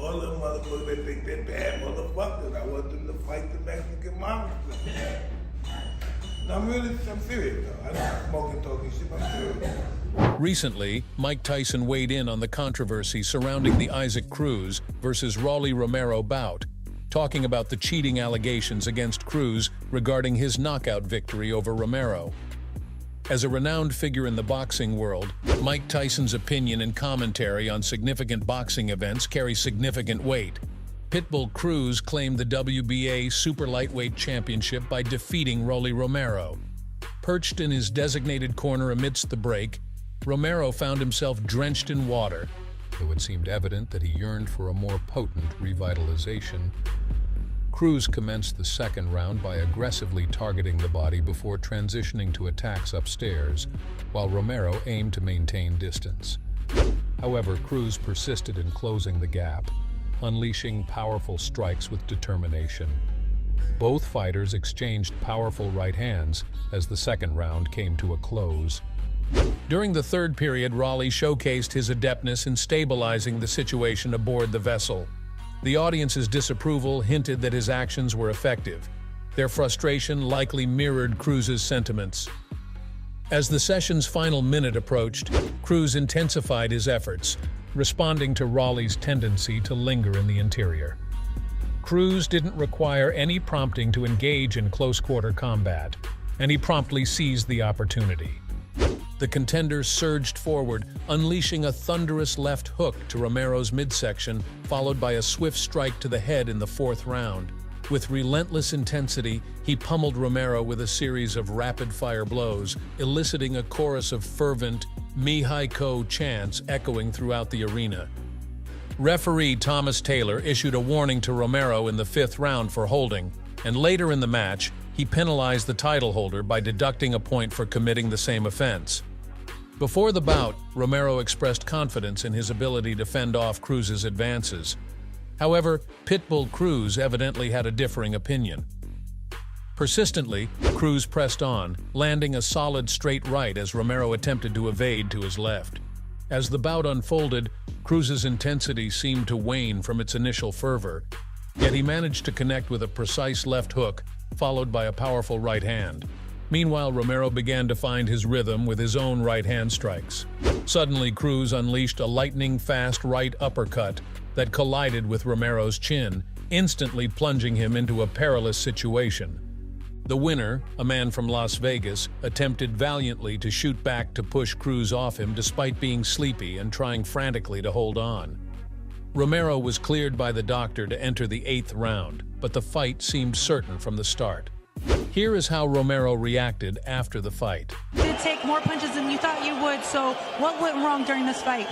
All them motherfuckers, they think they're bad motherfuckers. I want them to fight the Mexican monsters. No, I'm serious though. I'm not smoking, talking shit, I'm serious. Recently, Mike Tyson weighed in on the controversy surrounding the Isaac Cruz versus Rolly Romero bout, talking about the cheating allegations against Cruz regarding his knockout victory over Romero. As a renowned figure in the boxing world, Mike Tyson's opinion and commentary on significant boxing events carry significant weight. Pitbull Cruz claimed the WBA super lightweight championship by defeating Rolly Romero. Perched in his designated corner amidst the break, Romero found himself drenched in water, though it seemed evident that he yearned for a more potent revitalization. Cruz commenced the second round by aggressively targeting the body before transitioning to attacks upstairs, while Romero aimed to maintain distance. However, Cruz persisted in closing the gap, unleashing powerful strikes with determination. Both fighters exchanged powerful right hands as the second round came to a close. During the third period, Rolly showcased his adeptness in stabilizing the situation aboard the vessel. The audience's disapproval hinted that his actions were effective. Their frustration likely mirrored Cruz's sentiments. As the session's final minute approached, Cruz intensified his efforts, responding to Rolly's tendency to linger in the interior. Cruz didn't require any prompting to engage in close-quarter combat, and he promptly seized the opportunity. The contender surged forward, unleashing a thunderous left hook to Romero's midsection, followed by a swift strike to the head in the fourth round. With relentless intensity, he pummeled Romero with a series of rapid-fire blows, eliciting a chorus of fervent "Mi-hi-ko" chants echoing throughout the arena. Referee Thomas Taylor issued a warning to Romero in the fifth round for holding, and later in the match, he penalized the title holder by deducting a point for committing the same offense. Before the bout, Romero expressed confidence in his ability to fend off Cruz's advances. However, Pitbull Cruz evidently had a differing opinion. Persistently, Cruz pressed on, landing a solid straight right as Romero attempted to evade to his left. As the bout unfolded, Cruz's intensity seemed to wane from its initial fervor, yet he managed to connect with a precise left hook, followed by a powerful right hand. Meanwhile, Romero began to find his rhythm with his own right-hand strikes. Suddenly, Cruz unleashed a lightning-fast right uppercut that collided with Romero's chin, instantly plunging him into a perilous situation. The winner, a man from Las Vegas, attempted valiantly to shoot back to push Cruz off him despite being sleepy and trying frantically to hold on. Romero was cleared by the doctor to enter the eighth round, but the fight seemed certain from the start. Here is how Romero reacted after the fight. You did take more punches than you thought you would, so what went wrong during this fight?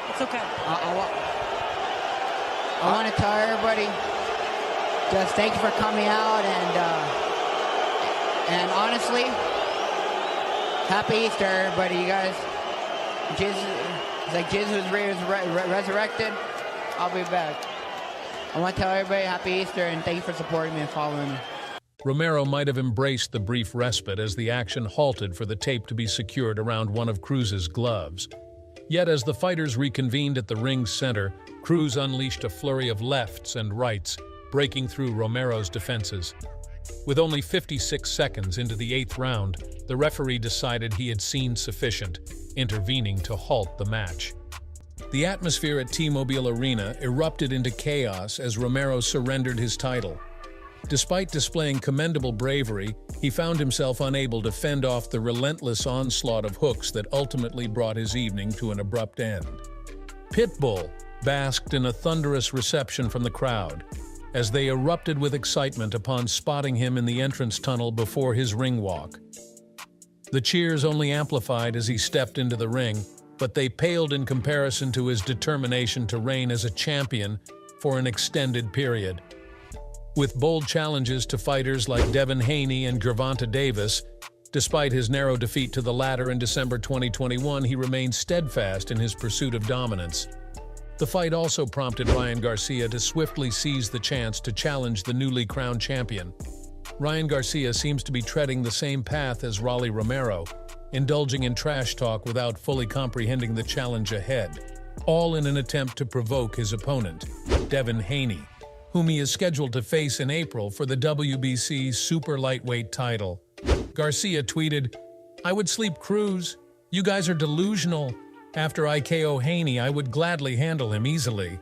It's okay. I want to tell everybody, just thank you for coming out, and honestly, happy Easter, everybody, you guys. Jesus, it's like Jesus was resurrected. I'll be back. I want to tell everybody happy Easter and thank you for supporting me and following me. Romero might have embraced the brief respite as the action halted for the tape to be secured around one of Cruz's gloves. Yet as the fighters reconvened at the ring's center, Cruz unleashed a flurry of lefts and rights, breaking through Romero's defenses. With only 56 seconds into the eighth round, the referee decided he had seen sufficient, intervening to halt the match. The atmosphere at T-Mobile Arena erupted into chaos as Romero surrendered his title. Despite displaying commendable bravery, he found himself unable to fend off the relentless onslaught of hooks that ultimately brought his evening to an abrupt end. Pitbull basked in a thunderous reception from the crowd, as they erupted with excitement upon spotting him in the entrance tunnel before his ring walk. The cheers only amplified as he stepped into the ring, but they paled in comparison to his determination to reign as a champion for an extended period. With bold challenges to fighters like Devin Haney and Gervonta Davis, despite his narrow defeat to the latter in December 2021, he remained steadfast in his pursuit of dominance. The fight also prompted Ryan Garcia to swiftly seize the chance to challenge the newly crowned champion. Ryan Garcia seems to be treading the same path as Rolly Romero, indulging in trash talk without fully comprehending the challenge ahead, all in an attempt to provoke his opponent, Devin Haney, whom he is scheduled to face in April for the WBC super lightweight title. Garcia tweeted, "I would sleep Cruz. You guys are delusional. After I KO Haney, I would gladly handle him easily."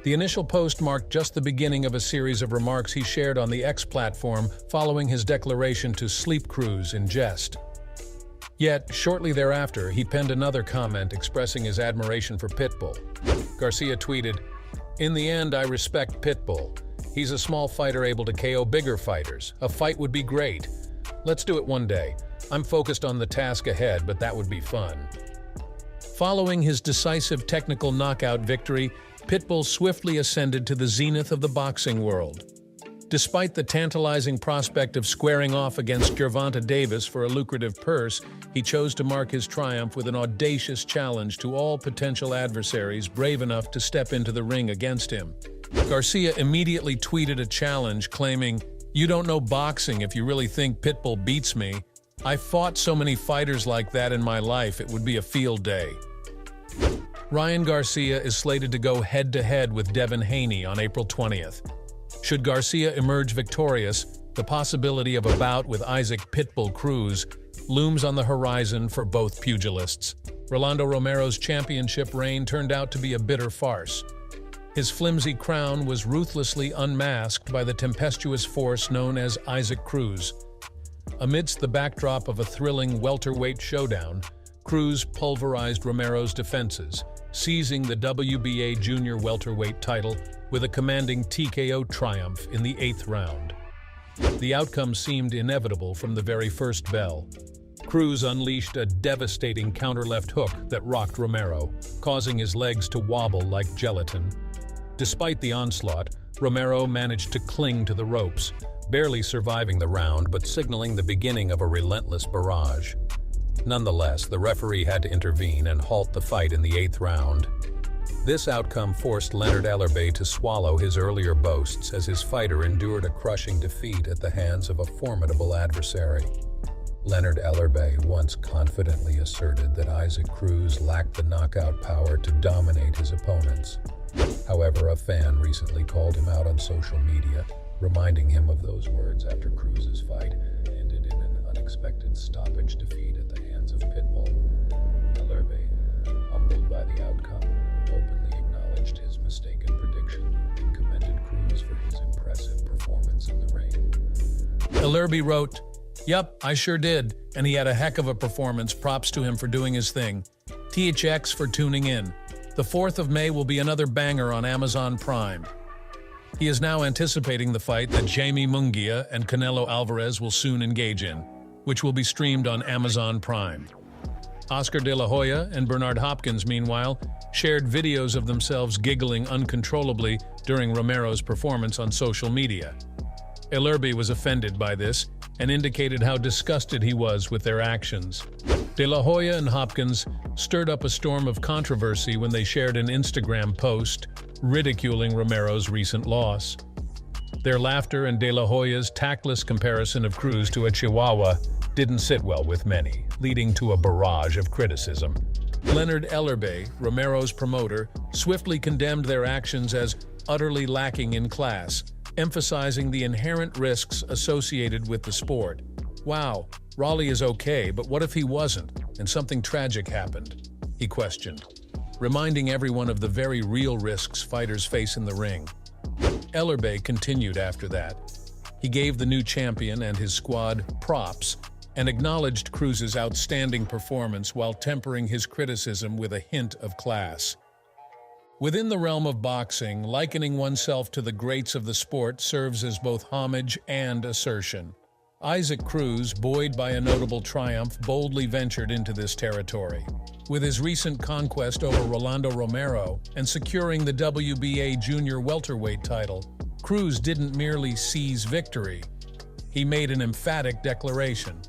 The initial post marked just the beginning of a series of remarks he shared on the X platform following his declaration to sleep Cruz in jest. Yet, shortly thereafter, he penned another comment expressing his admiration for Pitbull. Garcia tweeted, "In the end, I respect Pitbull. He's a small fighter able to KO bigger fighters. A fight would be great. Let's do it one day. I'm focused on the task ahead, but that would be fun." Following his decisive technical knockout victory, Pitbull swiftly ascended to the zenith of the boxing world. Despite the tantalizing prospect of squaring off against Gervonta Davis for a lucrative purse, he chose to mark his triumph with an audacious challenge to all potential adversaries brave enough to step into the ring against him. Garcia immediately tweeted a challenge claiming, "You don't know boxing if you really think Pitbull beats me. I fought so many fighters like that in my life, it would be a field day." Ryan Garcia is slated to go head-to-head with Devin Haney on April 20th. Should Garcia emerge victorious, the possibility of a bout with Isaac Pitbull Cruz looms on the horizon for both pugilists. Rolando Romero's championship reign turned out to be a bitter farce. His flimsy crown was ruthlessly unmasked by the tempestuous force known as Isaac Cruz. Amidst the backdrop of a thrilling welterweight showdown, Cruz pulverized Romero's defenses, seizing the WBA junior welterweight title with a commanding TKO triumph in the 8th round. The outcome seemed inevitable from the very first bell. Cruz unleashed a devastating counter-left hook that rocked Romero, causing his legs to wobble like gelatin. Despite the onslaught, Romero managed to cling to the ropes, barely surviving the round but signaling the beginning of a relentless barrage. Nonetheless, the referee had to intervene and halt the fight in the 8th round. This outcome forced Leonard Ellerbe to swallow his earlier boasts as his fighter endured a crushing defeat at the hands of a formidable adversary. Leonard Ellerbe once confidently asserted that Isaac Cruz lacked the knockout power to dominate his opponents. However, a fan recently called him out on social media, reminding him of those words after Cruz's fight ended in an unexpected stoppage defeat at the hands of Pitbull. Ellerbe, humbled by the outcome, openly acknowledged his mistaken prediction and commended Cruz for his impressive performance in the ring. Ellerbe wrote, "Yup, I sure did, and he had a heck of a performance. Props to him for doing his thing. THX for tuning in. The 4th of May will be another banger on Amazon Prime." He is now anticipating the fight that Jamie Munguia and Canelo Alvarez will soon engage in, which will be streamed on Amazon Prime. Oscar de la Hoya and Bernard Hopkins, meanwhile, shared videos of themselves giggling uncontrollably during Romero's performance on social media. Ellerbe was offended by this and indicated how disgusted he was with their actions. De la Hoya and Hopkins stirred up a storm of controversy when they shared an Instagram post ridiculing Romero's recent loss. Their laughter and De La Hoya's tactless comparison of Cruz to a chihuahua didn't sit well with many, leading to a barrage of criticism. Leonard Ellerbe, Romero's promoter, swiftly condemned their actions as utterly lacking in class, emphasizing the inherent risks associated with the sport. "Wow, Raleigh is okay, but what if he wasn't, and something tragic happened?" he questioned, reminding everyone of the very real risks fighters face in the ring. Ellerbe continued after that. He gave the new champion and his squad props and acknowledged Cruz's outstanding performance while tempering his criticism with a hint of class. Within the realm of boxing, likening oneself to the greats of the sport serves as both homage and assertion. Isaac Cruz, buoyed by a notable triumph, boldly ventured into this territory. With his recent conquest over Rolando Romero and securing the WBA junior welterweight title, Cruz didn't merely seize victory. He made an emphatic declaration.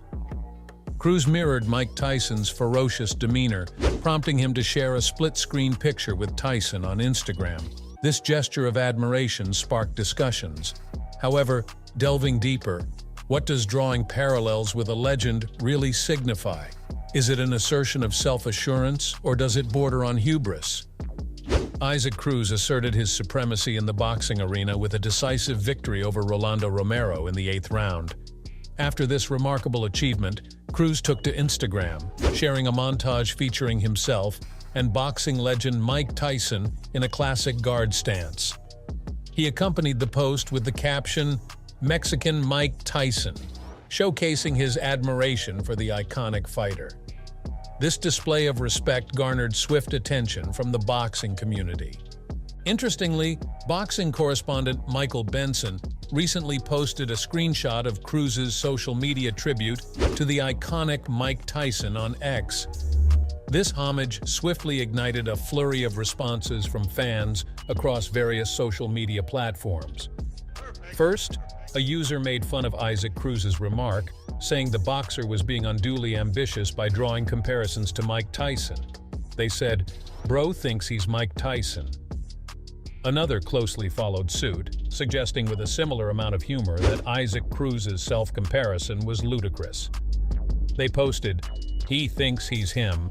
Cruz mirrored Mike Tyson's ferocious demeanor, prompting him to share a split-screen picture with Tyson on Instagram. This gesture of admiration sparked discussions. However, delving deeper, What does drawing parallels with a legend really signify? Is it an assertion of self-assurance, or does it border on hubris? Isaac Cruz asserted his supremacy in the boxing arena with a decisive victory over Rolando Romero in the 8th round. After this remarkable achievement, Cruz took to Instagram, sharing a montage featuring himself and boxing legend Mike Tyson in a classic guard stance. He accompanied the post with the caption, "Mexican Mike Tyson," showcasing his admiration for the iconic fighter. This display of respect garnered swift attention from the boxing community. Interestingly, boxing correspondent Michael Benson recently posted a screenshot of Cruz's social media tribute to the iconic Mike Tyson on X. This homage swiftly ignited a flurry of responses from fans across various social media platforms. First, a user made fun of Isaac Cruz's remark, saying the boxer was being unduly ambitious by drawing comparisons to Mike Tyson. They said, "Bro thinks he's Mike Tyson." Another closely followed suit, suggesting with a similar amount of humor that Isaac Cruz's self-comparison was ludicrous. They posted, "He thinks he's him."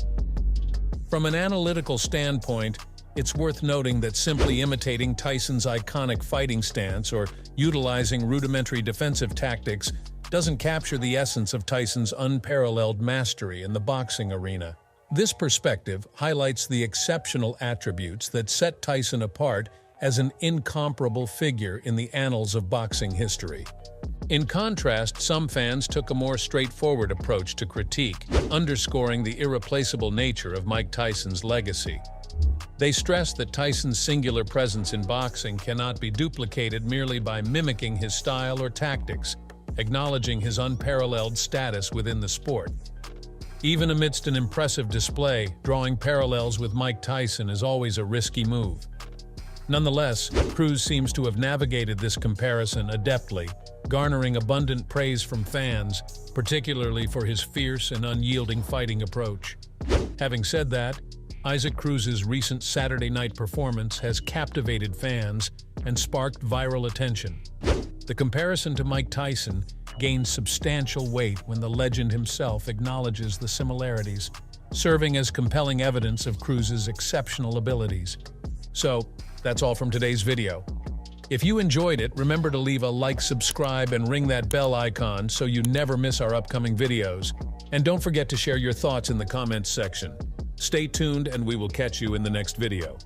From an analytical standpoint, it's worth noting that simply imitating Tyson's iconic fighting stance or utilizing rudimentary defensive tactics doesn't capture the essence of Tyson's unparalleled mastery in the boxing arena. This perspective highlights the exceptional attributes that set Tyson apart as an incomparable figure in the annals of boxing history. In contrast, some fans took a more straightforward approach to critique, underscoring the irreplaceable nature of Mike Tyson's legacy. They stressed that Tyson's singular presence in boxing cannot be duplicated merely by mimicking his style or tactics, acknowledging his unparalleled status within the sport. Even amidst an impressive display, drawing parallels with Mike Tyson is always a risky move. Nonetheless, Cruz seems to have navigated this comparison adeptly, garnering abundant praise from fans, particularly for his fierce and unyielding fighting approach. Having said that, Isaac Cruz's recent Saturday night performance has captivated fans and sparked viral attention. The comparison to Mike Tyson gains substantial weight when the legend himself acknowledges the similarities, serving as compelling evidence of Cruz's exceptional abilities. So, that's all from today's video. If you enjoyed it, remember to leave a like, subscribe, and ring that bell icon so you never miss our upcoming videos. And don't forget to share your thoughts in the comments section. Stay tuned, and we will catch you in the next video.